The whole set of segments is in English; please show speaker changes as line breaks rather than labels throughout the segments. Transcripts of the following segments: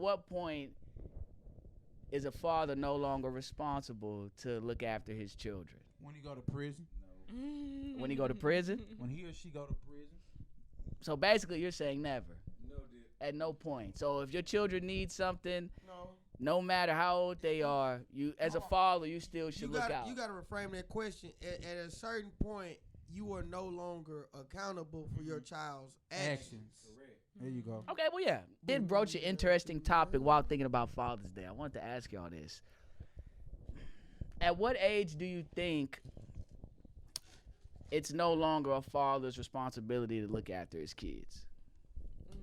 what point is a father no longer responsible to look after his children?
When he go to prison.
When he go to prison?
When he or she go to prison.
So basically, you're saying never.
No, dude.
At no point. So if your children need something,
No.
no matter how old they are, you as a father, you still should look out.
You got to reframe that question. At a certain point, you are no longer accountable for your child's actions.
Correct.
There you go.
Okay, well, yeah. Did broach an interesting topic while thinking about Father's Day. I wanted to ask y'all this. At what age do you think it's no longer a father's responsibility to look after his kids?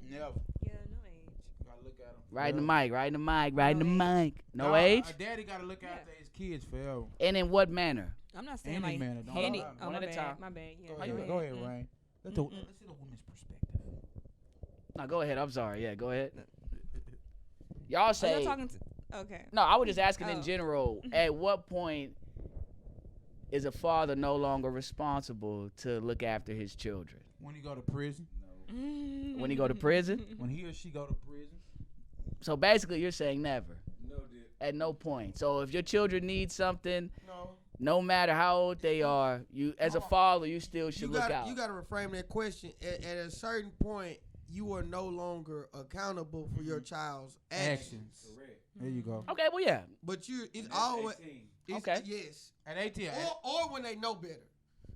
Never.
Yeah, no age.
Gotta look at him.
Right in the mic, right in the mic, right in the
No
mic. No age?
A daddy gotta look after his kids forever.
And in what manner?
I'm not saying
Any
like
man, don't
handy.
lie.
Oh,
One
my
at a
bad.
time.
My bad. Yeah,
Go
my
ahead.
bad.
Go ahead, Rain. Let's see
Mm-mm.
the woman's perspective.
No, go ahead. I'm sorry. Yeah, go ahead. Y'all
Oh,
say.
y'all talking to, okay.
No, I was just asking in
Oh.
general. At what point is a father no longer responsible to look after his children?
When he go to prison.
When he go to prison?
When he or she go to prison.
So basically, you're saying never.
No, dude.
At no point. So if your children need something,
No.
no matter how old they are, you as a father, you still should look out.
You got to reframe that question. At a certain point, you are no longer accountable for your child's actions.
Correct.
There you go.
Okay, well, yeah.
But it's
That's
always
18.
Okay.
Yes.
At 18.
Or when they know better.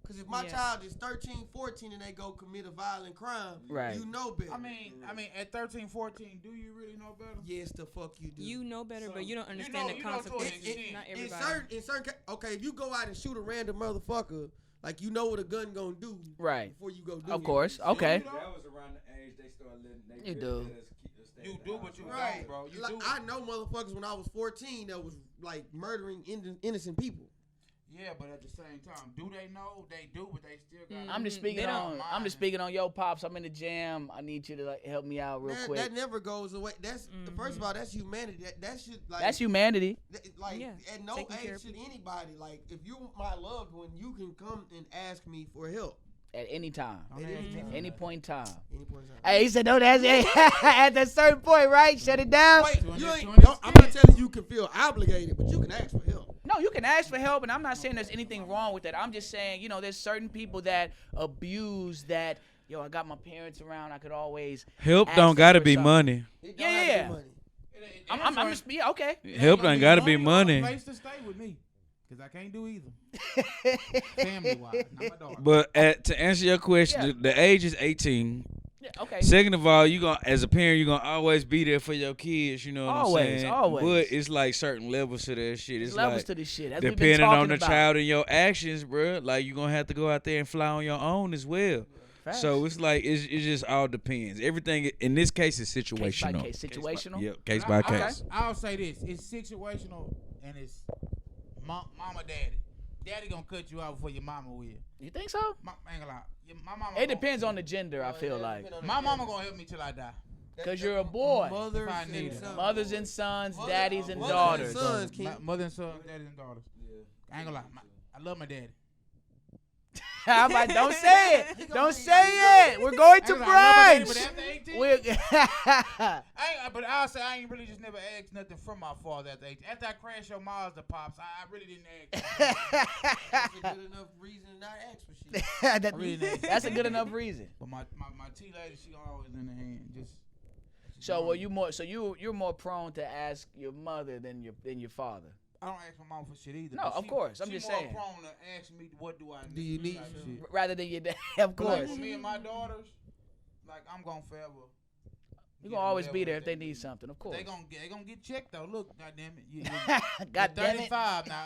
Because if my
Yeah.
child is 13, 14 and they go commit a violent crime,
Right.
you know better.
I mean, at 13, 14, do you really know better?
Yes, the fuck you do.
You know better,
So,
but you don't
you
understand
know
the
to an
consequences.
extent.
Not
in
everybody.
certain okay, if you go out and shoot a random motherfucker, like you know what a gun gonna do
Right.
before you go do
Of
it.
course. Okay.
That was around the age they started letting they
You
really
do.
let us keep us stay
You
in the
do,
house.
but you
Right,
don't, bro. You
like,
do.
I know motherfuckers when I was 14 that was like murdering innocent people.
Yeah, but at the same time, do they know? They do, but they still got.
I'm just speaking
They don't
on. I'm just speaking on. Yo, pops, I'm in the jam. I need you to like help me out real
That,
quick.
that never goes away. That's first of all, that's humanity. That should like
That's humanity.
like
Yeah,
at no
taking care
age
of
should anybody like if you're my loved one, you can come and ask me for help
At any time.
I'm
at any
asking
time.
you.
Any point in time.
Any point in time.
Hey, he said, no, that's at that certain point, right? Shut it down.
Wait,
20,
you ain't,
20.
I'm not telling you can feel obligated, but you can ask for help.
No, you can ask for help, and I'm not saying there's anything wrong with that. I'm just saying, there's certain people that abuse that. Yo, I got my parents around. I could always
Help
ask
don't
them
gotta
for
be
something.
money.
It don't
Yeah,
have to be
yeah.
money.
I'm just, yeah, okay.
Help done gotta be money.
Place to stay with me, cause I can't do either. Family wise, not my daughter.
But to answer your question,
Yeah.
the age is 18.
Yeah, okay.
Second of all, you gonna as a parent, you gonna always be there for your kids. You know what
Always,
I'm saying?
always.
But it's like certain levels to that shit.
There's
It's
levels
like
to this shit. That's what we've been
depending
talking
on the
about.
child and your actions, bro. Like you gonna have to go out there and fly on your own as well.
Facts.
So it's like it just all depends. Everything in this case is
case by
situational.
case, situational.
Yep, case
But
by
I-
case.
I'll say this: it's situational, and it's mama, daddy. Daddy gonna cut you out before your mama will.
You think so?
I ain't gonna lie. My mama.
It depends on the gender. I feel like
My mama gonna help me till I die.
because you're a boy.
Mothers
If I
and
need it.
sons.
Mothers and sons,
Mother-
daddies and
mothers
daughters.
and sons, King.
Mother and son, daddies and daughters.
Yeah.
I ain't gonna lie. I love my daddy.
I'm like, don't say it.
He gonna
Don't
be
say it. We're going to
I ain't gonna lie, I love my daddy, but
brunch.
after 18,
We're
but I'll say I ain't really just never asked nothing from my father after 18. After I crashed your Mazda, pops, I really didn't ask.
That's a good enough reason to not ask for shit.
That-
really didn't.
that's a good enough reason.
But my T lady, she always in the hand. Just.
So were you more? So you're more prone to ask your mother than your father.
I don't ask my mom for shit either.
No,
but
of course, I'm
she
just
more
saying.
prone to ask me what do I need.
Do you need
type
some?
shit.
Rather than your dad, of
But like
course.
with me and my daughters, like I'm gonna forever.
You're
get
gonna always
whatever
be there if they need something, of course.
They gonna get checked though. Look, goddamn it, you,
God damn it.
35 now.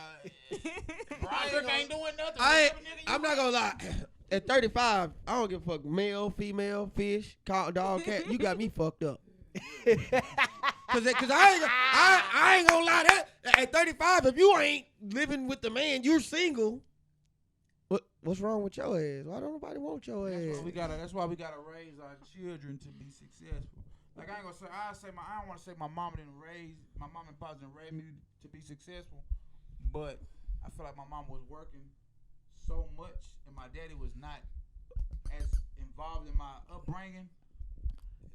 Broderick ain't doing nothing.
I'm not gonna lie. At 35, I don't give a fuck. Male, female, fish, dog, cat. You got me fucked up. Cause I ain't gonna lie. That at 35, if you ain't living with the man, you're single. What's wrong with your ass? Why don't nobody want your ass?
That's why we gotta raise our children to be successful. Like I ain't gonna say I don't want to say my mom and pop didn't raise me to be successful, but I feel like my mom was working so much and my daddy was not as involved in my upbringing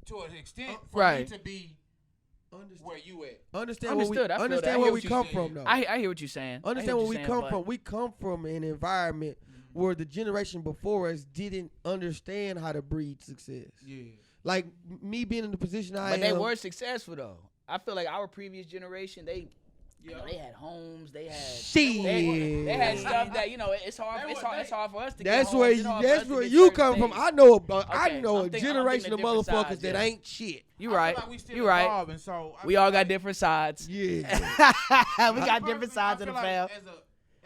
to an extent for me
Right.
to be where you at.
Understand where we
Understood. I feel that. I
understand
hear
where
what
we
you're
come
saying.
from though.
I hear what you're saying. I
Understand
hear
where
what
we
you're
come
saying,
from. We come from an environment where the generation before us didn't understand how to breed success.
Yeah.
Like me being in the position I
But
am.
they were successful though. I feel like our previous generation, they
Yeah.
they had homes, they had
Shit.
they had stuff that it's hard
They
it's
were-
hard it's hard for us to
That's
get
where
homes. It's hard for us
that's
to
where
get
you
certain
come from.
things.
I know a
Okay, I'm
generation of
thinking of different
motherfuckers
sides,
that
yeah.
ain't shit.
You
I
right.
feel like we still
You right.
evolving, so I
We
feel
all got
like-
different sides.
Yeah.
we
Me
got different
personally,
sides
I
of the
feel
fam.
like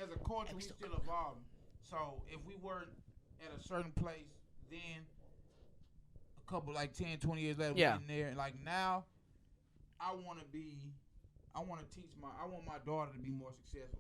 as a culture, we still evolving. So if we weren't at a certain place then, a couple like 10, 20 years later,
Yeah.
we in there. Like now, I want to teach I want my daughter to be more successful.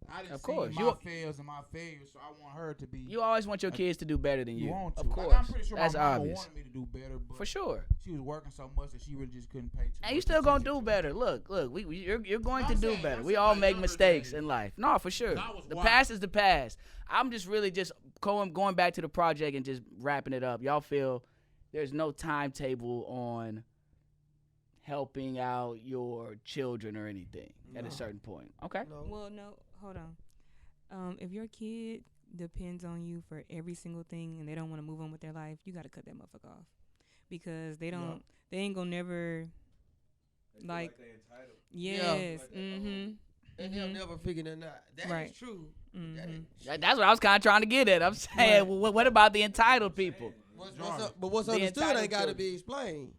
I didn't
Of
see
course.
my fails and my failures, so I want her to be.
You always want your kids to do better than you.
want to.
Of
Like,
course.
I'm pretty sure
That's
my mama
obvious.
wanted me to do better, but
For sure.
she was working so much that she really just couldn't pay too
And
much
you still gonna
attention
do
to
better. Look, you're going to
I'm
do
saying-
better.
I'm
We
saying
all
like
make
younger
mistakes
days.
in life. No, for sure.
I was
The
wild.
past is the past. I'm just really just going back to the project and just wrapping it up. Y'all feel there's no timetable on helping out your children or anything at a certain point. Okay.
No.
Well, no, hold on. If your kid depends on you for every single thing and they don't want to move on with their life, you got to cut that motherfucker off because they don't. They ain't gonna never.
They feel
Like-
they entitled.
Yes.
Like that,
Mhm.
And they'll never figure that out. That is
Right.
true.
Mhm.
That is-
That's what I was kind of trying to get at. I'm saying, what about the entitled people?
But what's
The
understood
entitled
ain't got to
children.
be explained.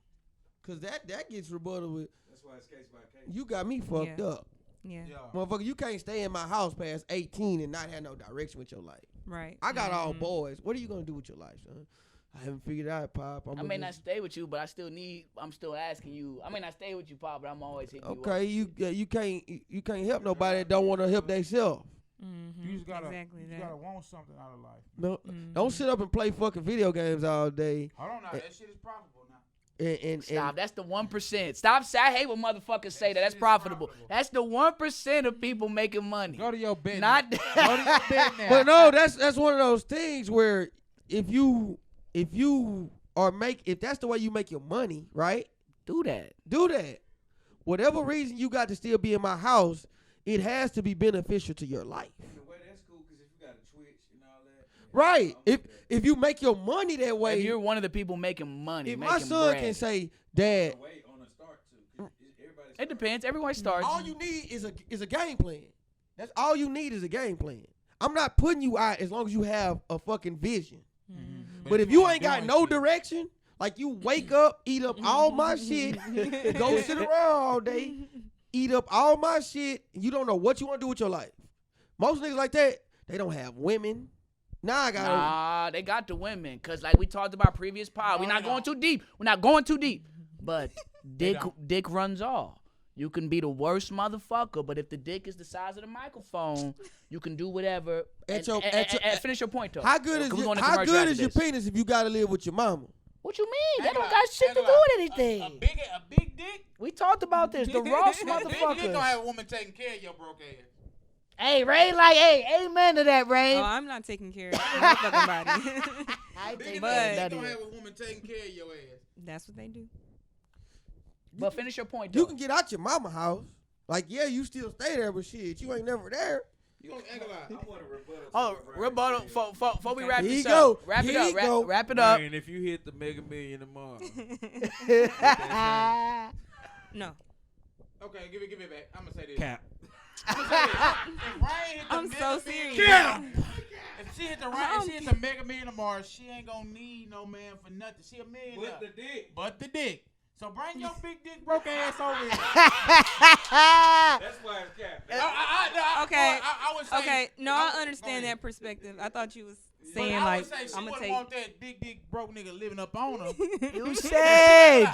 Cause that gets rebutted with,
That's why it's case by case.
you got me fucked
Yeah.
up.
Yeah.
Yeah.
Motherfucker, you can't stay in my house past 18 and not have no direction with your life.
Right.
I got all
Mhm.
boys. What are you gonna do with your life, son? I haven't figured it out, Pop.
I may not stay with you, but I'm still asking you. I may not stay with you, Pop, but I'm always hitting you up.
Okay, you can't help nobody that don't want to help themselves.
Mhm.
You just gotta,
exactly
you
that.
gotta want something out of life.
No,
Mhm.
don't sit up and play fucking video games all day.
Hold on now, that shit is profitable now.
And
Stop. That's the 1%. Stop. I hate when motherfuckers say that. That's
shit is
profitable.
profitable.
That's the 1% of people making money.
Go to your bed.
Not.
Go to your bed now.
But no, that's one of those things where if that's the way you make your money, right?
Do that.
Do that. Whatever reason you got to still be in my house, it has to be beneficial to your life.
In a way, that's cool because if you got a Twitch and all that.
Right.
I'm with that.
If you make your money that way,
If you're one of the people making money,
if
making
my son
bread,
can say, Dad,
The way on a start too. 'cause everybody
it depends. Everyone starts.
all you need is a game plan. That's all you need is a game plan. I'm not putting you out as long as you have a fucking vision.
Mhm.
But if you ain't got no direction, like you wake up, eat up all my shit, go sit around all day, eat up all my shit, and you don't know what you want to do with your life. Most niggas like that, they don't have women. Now I got
Nah, they got the women. Cause like we talked about previous pod, we're
No,
not
they
going
don't.
too deep. We're not going too deep. But dick
don't.
runs all. You can be the worst motherfucker, but if the dick is the size of the microphone, you can do whatever.
At
And-
your-
and-
at your-
and finish your point though.
how good is
Can we go
your,
into
how
commercial
good
after
is your
this?
penis if you got to live with your mama?
What you mean? That
Ain't
don't
gonna
got
lie,
shit
ain't
to do
gonna
with
lie.
anything.
A big dick.
We talked about this. The Ross
You don't
motherfuckers.
have a woman taking care of your broke ass.
Hey, Ray, like, hey, amen to that, Ray.
Oh, I'm not taking care of my fucking body.
I
Big
take
But-
dick,
that
you don't
in.
have a woman taking care of your ass.
That's what they do.
But finish your point, though.
You can get out your mama house. Like, yeah, you still stay there, but shit, you ain't never there.
You gonna ain't gonna lie.
I want to rebuttal.
Oh,
something Brian
rebuttal.
said.
Before we wrap
Here
this
you go.
up. Wrap it
Here
up.
you go.
Wrap it up.
Man, if you hit the Mega Million tomorrow,
No.
Okay, give it back. I'm gonna say this.
cap.
I'm gonna say this. If Ryan hit the
I'm so
Mega
serious.
Million- If she hit the Ryan,
I'm
if she hit the Mega Million tomorrow, she ain't gonna need no man for nothing. She a millionaire.
But the dick.
But the dick. So bring your big dick broke ass over here.
That's why it's cap.
Okay.
I would say.
Okay. No,
go
I understand
ahead.
that perspective. I thought you was
But
saying
I
like
would say she
I'm gonna
wouldn't
take.
want that big dick broke nigga living up on her.
You sage.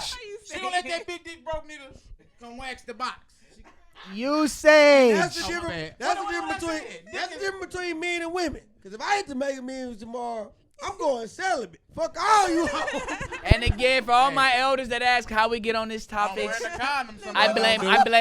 She gonna let that big dick broke nigga come wax the box.
You sage.
That's the
Oh, my
difference.
bad.
That's
What
the
I
difference between.
said.
That's the difference between men and women. Because if I hit the Mega Millions tomorrow, I'm going celibate. Fuck all you.
And again, for all my elders that ask how we get on this
I'm
topic,
wearing a condom.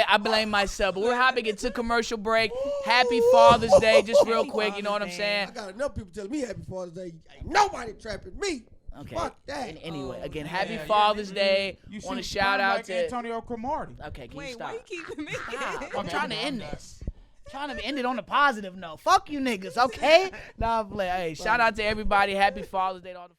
I blame myself. But we're happy to get to commercial break. Happy Father's Day, just real quick. You know what I'm saying?
I got enough people telling me Happy Father's Day. Ain't nobody trapping me.
Okay.
Fuck that.
Anyway,
Oh,
again,
yeah,
happy
yeah,
Father's
you-
Day.
You
Want to
shoot
shout out
like
to.
Antonio Cromartie.
Okay, can you
Wait,
stop?
why you keep me?
Stop. I'm
Okay,
trying to
I'm
end
done.
this. Trying to end it on a positive note. Fuck you niggas, okay? Nah, play. Hey, shout out to everybody. Happy Father's Day to all the